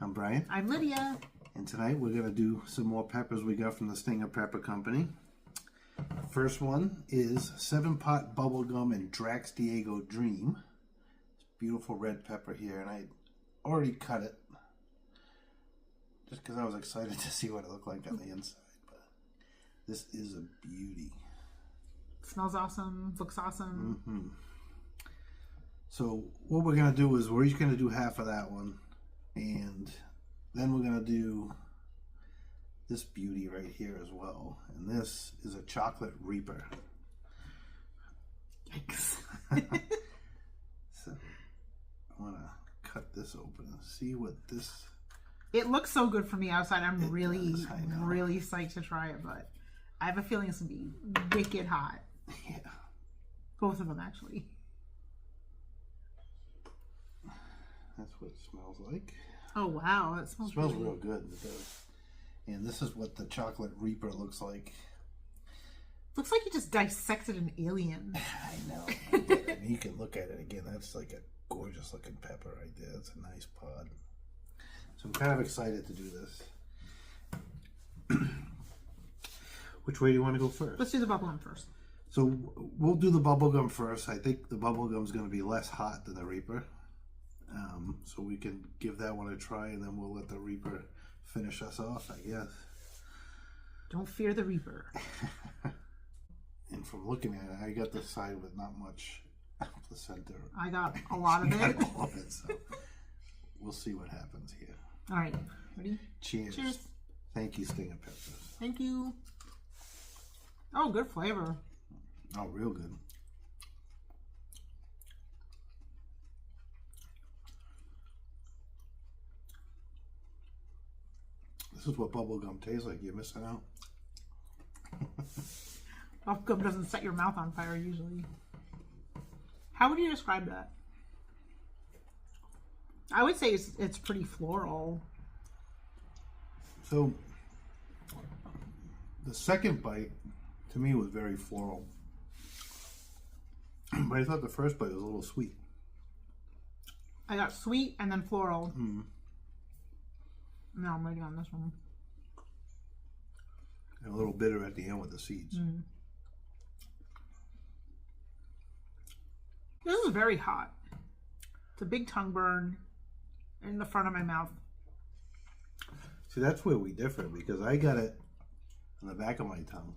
I'm Brian. I'm Lydia. And tonight we're going to do some more peppers we got from the Stinger Pepper Company. First one is 7 Pot Bubblegum and Drax Diego Dream. It's beautiful red pepper here, and I already cut it just because I was excited to see what it looked like on the inside. But this is a beauty. Smells awesome, looks awesome. Mm-hmm. So what we're going to do is we're each going to do half of that one, and then we're going to do this beauty right here as well. And this is a chocolate reaper. Yikes. So I want to cut this open and see what this... It looks so good from the outside. I'm really psyched to try it, but I have a feeling it's going to be wicked hot. Yeah. Both of them, actually. That's what it smells like. Oh, wow. It smells really real good. It does. And this is what the chocolate reaper looks like. Looks like you just dissected an alien. I know. I mean, you can look at it again. That's like a gorgeous looking pepper right there. That's a nice pod. So I'm kind of excited to do this. Which way do you want to go first? Let's do the bubblegum first. So we'll do the bubblegum first. I think the bubblegum is going to be less hot than the reaper. So we can give that one a try, and then we'll let the reaper finish us off, I guess. Don't fear the reaper. And from looking at it, I got the side with not much placenta. I got a lot of it. All of it, so we'll see what happens here. All right, ready? Cheers. Cheers. Thank you, Stinger Peppers. Thank you. Oh, good flavor. Oh, real good. This is what bubblegum tastes like. You're missing out. Bubblegum doesn't set your mouth on fire usually. How would you describe that? I would say it's pretty floral. So, the second bite, to me, was very floral. But I thought the first bite was a little sweet. I got sweet and then floral. Mm. No, I'm waiting on this one. And a little bitter at the end with the seeds. Mm. This is very hot. It's a big tongue burn in the front of my mouth. See, that's where we differ, because I got it in the back of my tongue.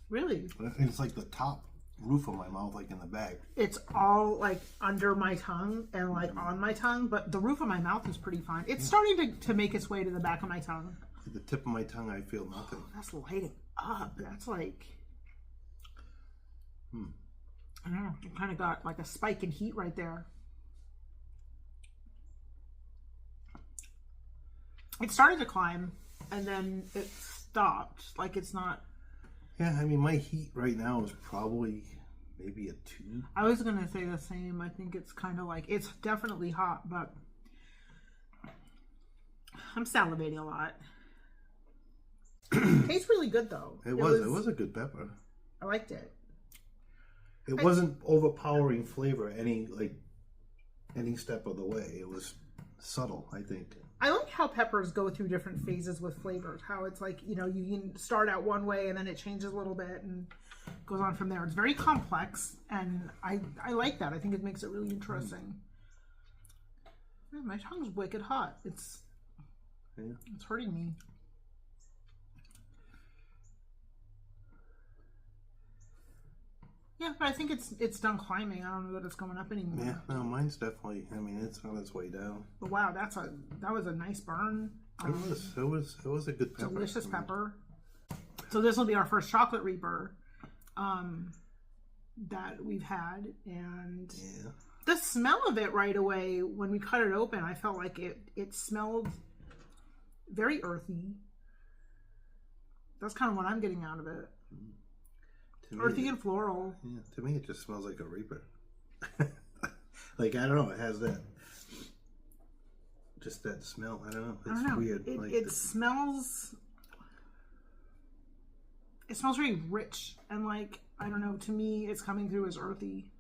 Really? And it's like the top roof of my mouth, like in the back. It's all like under my tongue and like on my tongue, but the roof of my mouth is pretty fine. It's starting to make its way to the back of my tongue. At the tip of my tongue, I feel nothing. Oh, that's lighting up. That's like... I don't know. It kind of got like a spike in heat right there. It started to climb and then it stopped. Like it's not... Yeah, I mean, my heat right now is probably maybe a 2. I was going to say the same. I think it's kind of like... It's definitely hot, but... I'm salivating a lot. Tastes really good, though. It was a good pepper. I liked it. It wasn't overpowering flavor any step of the way. It was subtle, I think. I like how peppers go through different phases with flavors. How it's like, you know, you can start out one way and then it changes a little bit and goes on from there. It's very complex, and I like that. I think it makes it really interesting. Man, my tongue's wicked hot. It's hurting me. Yeah, but I think it's done climbing. I don't know that it's going up anymore. Yeah, no, mine's definitely. I mean, it's on its way down. But wow, that was a nice burn. It was a good pepper. Delicious pepper. So this will be our first chocolate reaper that we've had, and the smell of it right away when we cut it open, I felt like it smelled very earthy. That's kind of what I'm getting out of it. Earthy and floral. Yeah, to me it just smells like a reaper. Like, I don't know, it has that, just that smell. I don't know. It's weird. It smells very rich, and like, I don't know, to me it's coming through as earthy.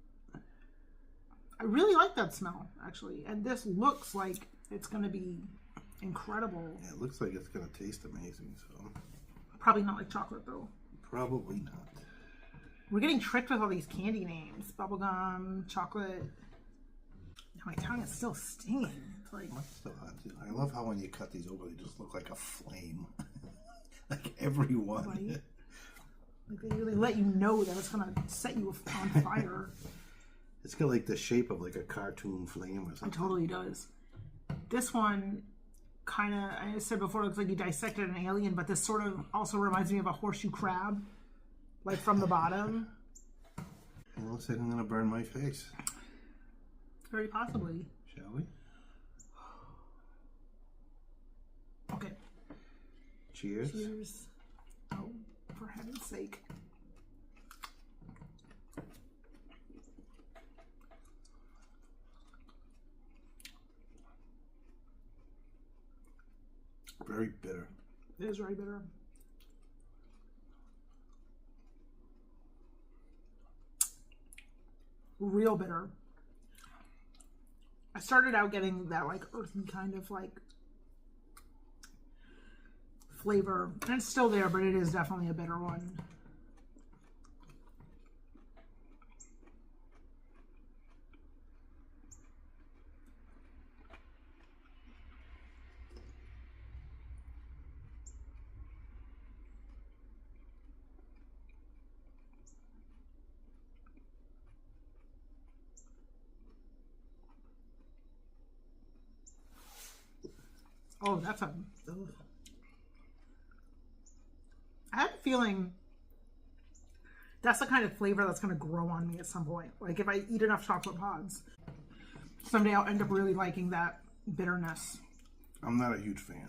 I really like that smell, actually. And this looks like it's going to be incredible. Yeah, it looks like it's gonna taste amazing. So Probably not like chocolate though. probably not. We're getting tricked with all these candy names. Bubblegum, chocolate. My tongue is still stinging. It's like, That's still hot too. I love how when you cut these over, they just look like a flame. Like every one. right? Like they really let you know that it's gonna set you on fire. It's got like the shape of like a cartoon flame or It something. totally does. This one kind of, I said before, looks like you dissected an alien, but this sort of also reminds me of a horseshoe crab, like from the bottom. It looks like I'm gonna burn my face. Very possibly. Shall we? Okay. Cheers. Cheers. Oh, for heaven's sake. Very bitter. It is very bitter. Real bitter. I started out getting that like earthy kind of like flavor. And it's still there, but it is definitely a bitter one. Oh, that's a... Ugh. I have a feeling that's the kind of flavor that's going to grow on me at some point. Like if I eat enough chocolate pods, someday I'll end up really liking that bitterness. I'm not a huge fan.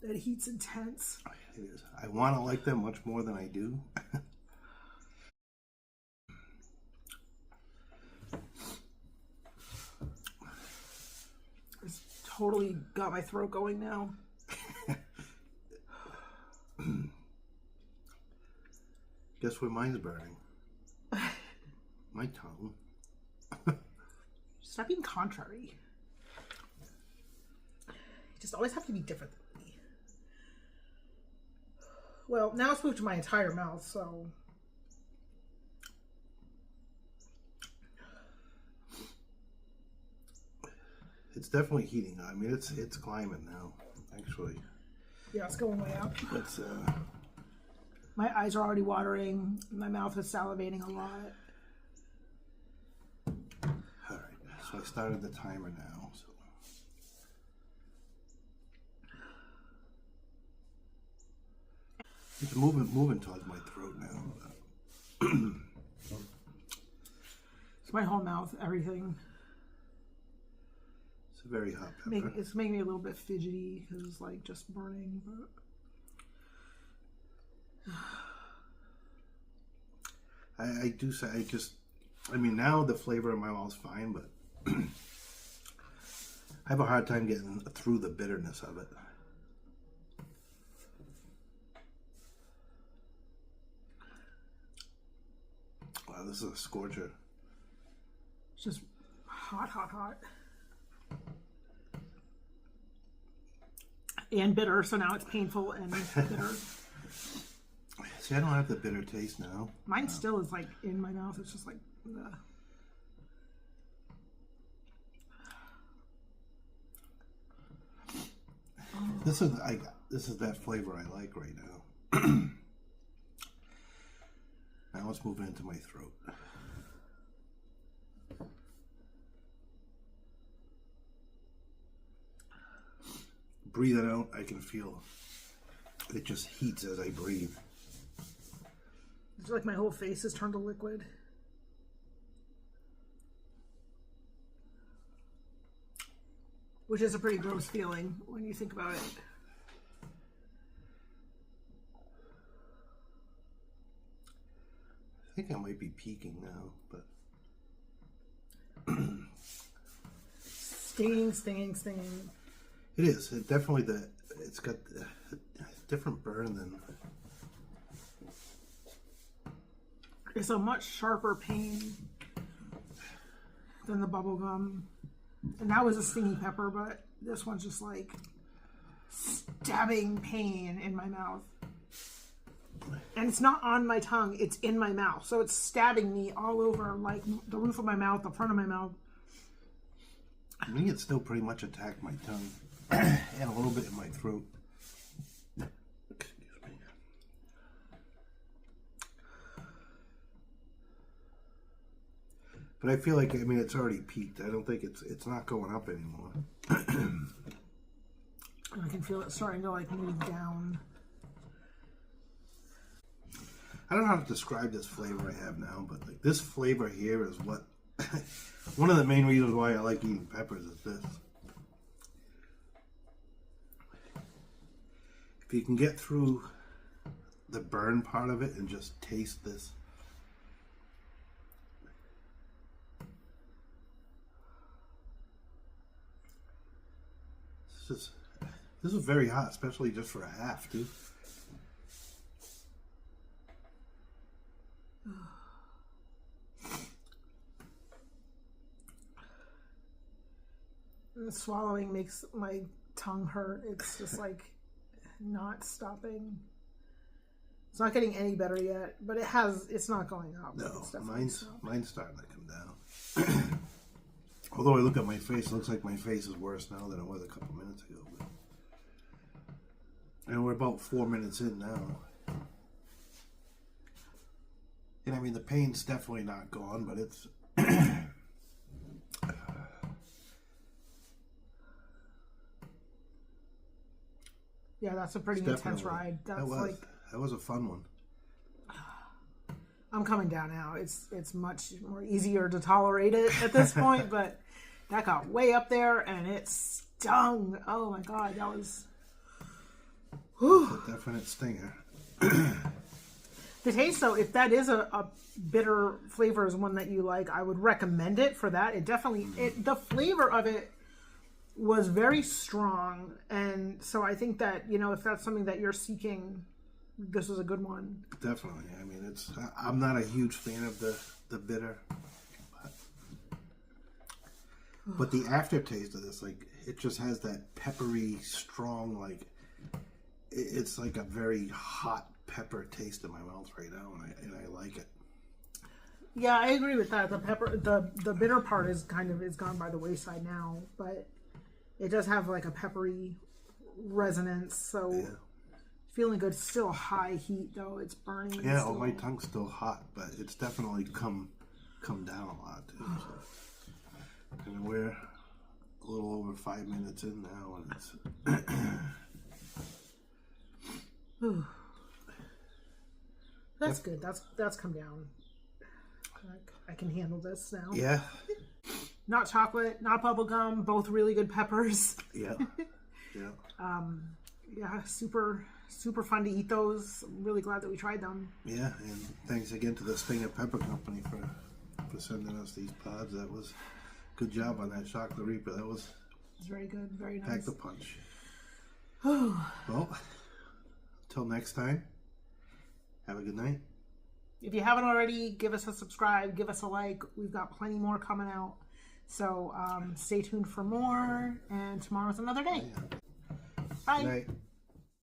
That heat's intense. It is. I want to like them much more than I do. It's totally got my throat going now. Guess where mine's burning? My tongue. Stop being contrary. You just always have to be different than me. Well, now it's moved to my entire mouth, so... It's definitely heating. I mean, it's climbing now, actually. Yeah, it's going way up. It's My eyes are already watering. My mouth is salivating a lot. all right. So I started the timer now. So it's moving towards my throat now. It's my whole mouth, everything. It's a very hot pepper. It's making me a little bit fidgety because it's like just burning. But I do say I mean now the flavor in my mouth's fine, but I have a hard time getting through the bitterness of it. Wow, this is a scorcher. it's just hot, hot, hot. And bitter, so now it's painful and bitter. See, I don't have the bitter taste now. Mine still is like in my mouth. It's just like... ugh. This is that flavor I like right now. Now let's move into my throat. Breathe it out. I can feel it just heats as I breathe. It's like my whole face has turned to liquid. Which is a pretty gross feeling when you think about it. I think I might be peaking now, but Stinging, stinging, stinging. it is. It definitely it's got a different burn than. It's a much sharper pain than the bubblegum. And that was a stingy pepper, but this one's just like stabbing pain in my mouth. And it's not on my tongue, it's in my mouth. So it's stabbing me all over, like the roof of my mouth, the front of my mouth. I mean, it still pretty much attacked my tongue and a little bit in my throat. Excuse me. But I feel like, I mean, it's already peaked. I don't think it's not going up anymore. I can feel it starting to like move down. I don't know how to describe this flavor I have now, but like this flavor here is what one of the main reasons why I like eating peppers is this. If you can get through the burn part of it and just taste this. This is very hot, especially just for a half, too. The swallowing makes my tongue hurt. It's just like not stopping. It's not getting any better yet, but it's not going up. No, mine's starting to come down. Although I look at my face, it looks like my face is worse now than it was a couple minutes ago. But... And we're about 4 minutes in now. And I mean, the pain's definitely not gone, but it's... Yeah, that's a pretty intense ride. That was a fun one. I'm coming down now. It's much more easier to tolerate it at this point, but that got way up there and it stung. Oh my god, that was a definite stinger. The taste, though, if that is a bitter flavor is one that you like, I would recommend it for that. It definitely the flavor of it was very strong, and so I think that, you know, if that's something that you're seeking, this is a good one. Definitely. I mean, I'm not a huge fan of the bitter, but the aftertaste of this, like, it just has that peppery, strong, like, it's like a very hot pepper taste in my mouth right now, and I like it. Yeah, I agree with that. The pepper, the bitter part is gone by the wayside now, but it does have like a peppery resonance. So yeah. Feeling good. Still high heat though. It's burning. Yeah, oh, my tongue's still hot, but it's definitely come down a lot too. So. And we're a little over 5 minutes in now, and it's. That's good. That's come down. I can handle this now. Yeah. Not chocolate, not bubblegum, both really good peppers. Yeah. Yeah. Yeah, super fun to eat those. I'm really glad that we tried them. Yeah, and thanks again to the Stinger Pepper Company for sending us these pods. That was good job on that chocolate Reaper. That was very good, very nice. Packed the punch. Well, until next time, have a good night. If you haven't already, give us a subscribe, give us a like. We've got plenty more coming out. So stay tuned for more, and tomorrow's another day. Yeah. Bye. Good night.